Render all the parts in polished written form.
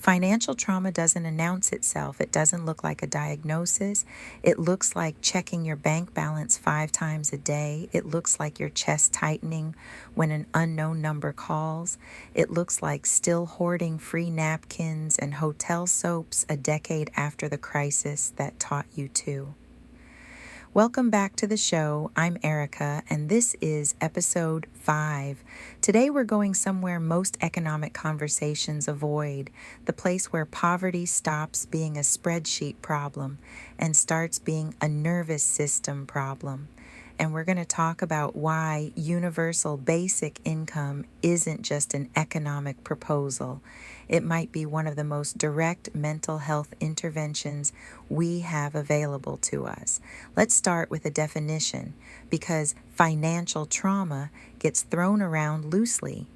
Financial trauma doesn't announce itself. It doesn't look like a diagnosis. It looks like checking your bank balance 5 times a day. It looks like your chest tightening when an unknown number calls. It looks like still hoarding free napkins and hotel soaps a decade after the crisis that taught you to. Welcome back to the show. I'm Erica, and this is episode 5. Today we're going somewhere most economic conversations avoid, the place where poverty stops being a spreadsheet problem and starts being a nervous system problem. And we're going to talk about why universal basic income isn't just an economic proposal. It might be one of the most direct mental health interventions we have available to us. Let's start with a definition, because financial trauma gets thrown around loosely.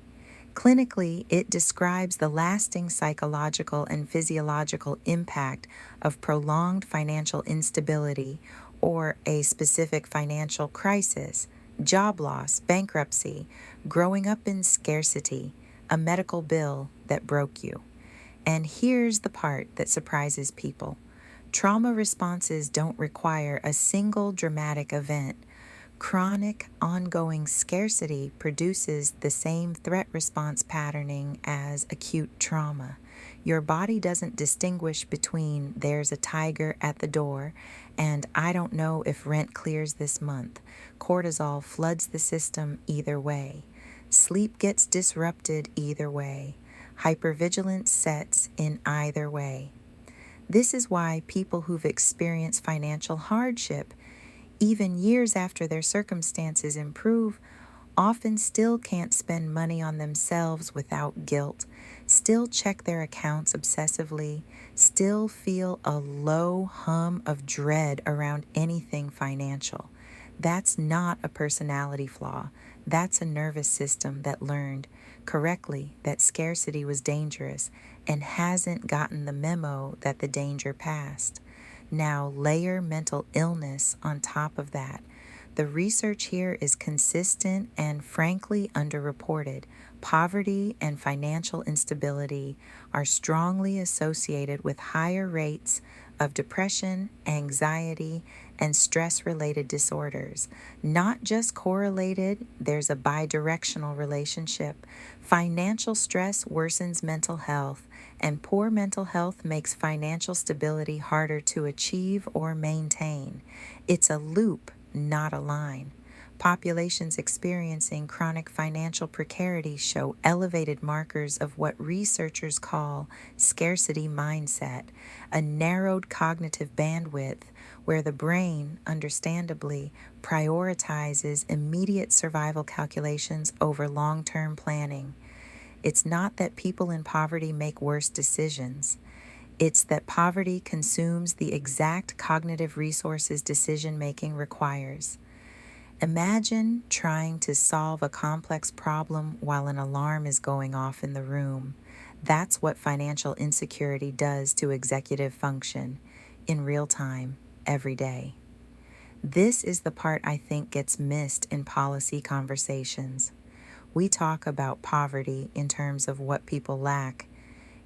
Clinically, it describes the lasting psychological and physiological impact of prolonged financial instability or a specific financial crisis, job loss, bankruptcy, growing up in scarcity, a medical bill that broke you. And here's the part that surprises people. Trauma responses don't require a single dramatic event. Chronic, ongoing scarcity produces the same threat response patterning as acute trauma. Your body doesn't distinguish between there's a tiger at the door and I don't know if rent clears this month. Cortisol floods the system either way. Sleep gets disrupted either way. Hypervigilance sets in either way. This is why people who've experienced financial hardship, even years after their circumstances improve, often still can't spend money on themselves without guilt, still check their accounts obsessively, still feel a low hum of dread around anything financial. That's not a personality flaw. That's a nervous system that learned correctly that scarcity was dangerous and hasn't gotten the memo that the danger passed. Now layer mental illness on top of that. The research here is consistent and frankly underreported. Poverty and financial instability are strongly associated with higher rates of depression, anxiety, and stress-related disorders. Not just correlated, there's a bidirectional relationship. Financial stress worsens mental health, and poor mental health makes financial stability harder to achieve or maintain. It's a loop, not a line. Populations experiencing chronic financial precarity show elevated markers of what researchers call scarcity mindset, a narrowed cognitive bandwidth where the brain, understandably, prioritizes immediate survival calculations over long-term planning. It's not that people in poverty make worse decisions. It's that poverty consumes the exact cognitive resources decision-making requires. Imagine trying to solve a complex problem while an alarm is going off in the room. That's what financial insecurity does to executive function in real time, every day. This is the part I think gets missed in policy conversations. We talk about poverty in terms of what people lack: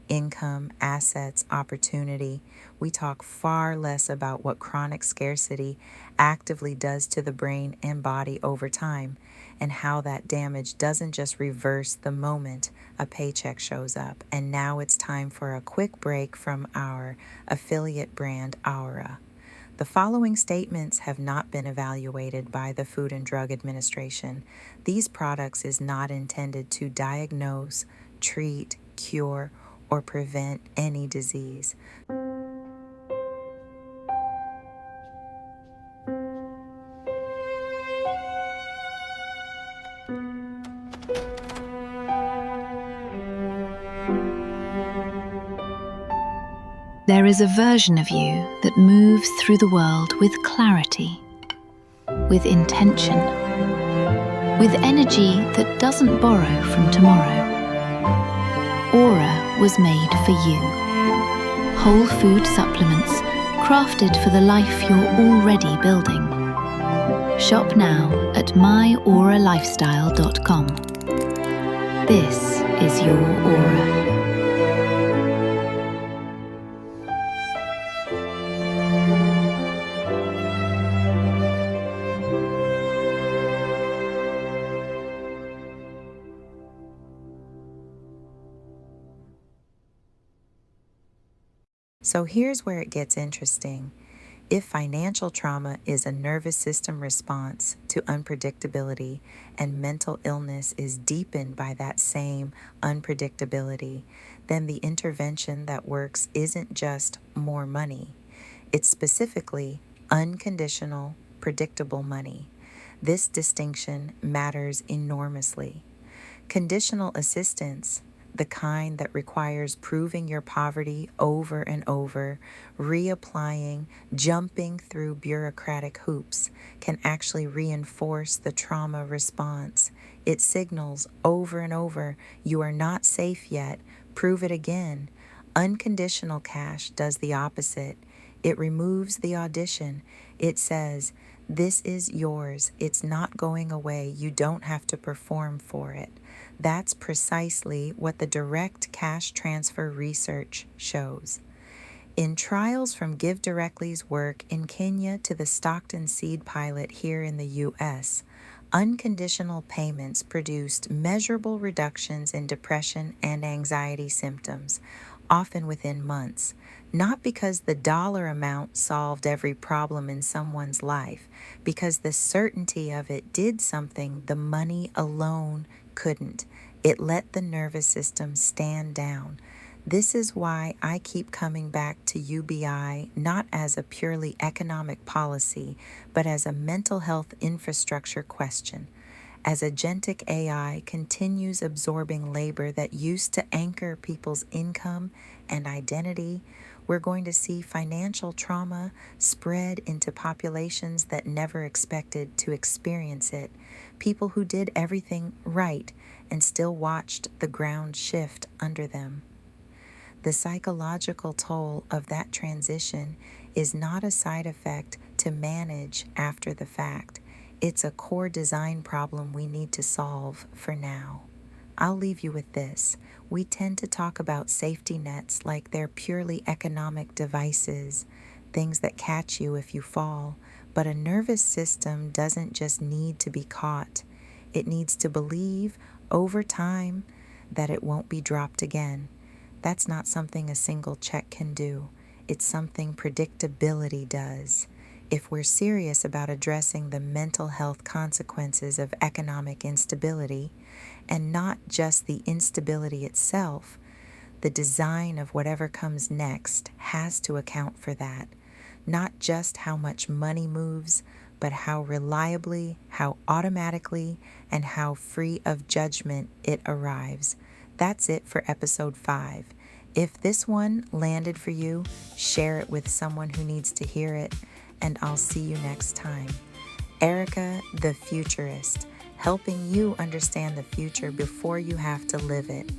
income, assets, opportunity. We talk far less about what chronic scarcity actively does to the brain and body over time, and how that damage doesn't just reverse the moment a paycheck shows up. And now it's time for a quick break from our affiliate brand, Aura. The following statements have not been evaluated by the Food and Drug Administration. These products is not intended to diagnose, treat, cure, or prevent any disease. There is a version of you that moves through the world with clarity, with intention, with energy that doesn't borrow from tomorrow. Aura was made for you. Whole food supplements crafted for the life you're already building. Shop now at myauralifestyle.com. This is your aura. So here's where it gets interesting. If financial trauma is a nervous system response to unpredictability and mental illness is deepened by that same unpredictability, then the intervention that works isn't just more money. It's specifically unconditional, predictable money. This distinction matters enormously. Conditional assistance, the kind that requires proving your poverty over and over, reapplying, jumping through bureaucratic hoops, can actually reinforce the trauma response. It signals over and over, you are not safe yet, prove it again. Unconditional cash does the opposite. It removes the audition. It says, this is yours. It's not going away. You don't have to perform for it. That's precisely what the direct cash transfer research shows. In trials from Give Directly's work in Kenya to the Stockton Seed pilot here in the U.S., unconditional payments produced measurable reductions in depression and anxiety symptoms, often within months, not because the dollar amount solved every problem in someone's life, because the certainty of it did something the money alone couldn't. It let the nervous system stand down. This is why I keep coming back to UBI not as a purely economic policy, but as a mental health infrastructure question. As agentic AI continues absorbing labor that used to anchor people's income and identity, we're going to see financial trauma spread into populations that never expected to experience it, people who did everything right and still watched the ground shift under them. The psychological toll of that transition is not a side effect to manage after the fact. It's a core design problem we need to solve for now. I'll leave you with this. We tend to talk about safety nets like they're purely economic devices, things that catch you if you fall. But a nervous system doesn't just need to be caught. It needs to believe over time that it won't be dropped again. That's not something a single check can do. It's something predictability does. If we're serious about addressing the mental health consequences of economic instability, and not just the instability itself, the design of whatever comes next has to account for that. Not just how much money moves, but how reliably, how automatically, and how free of judgment it arrives. That's it for episode 5. If this one landed for you, share it with someone who needs to hear it, and I'll see you next time. Erica, the futurist, helping you understand the future before you have to live it.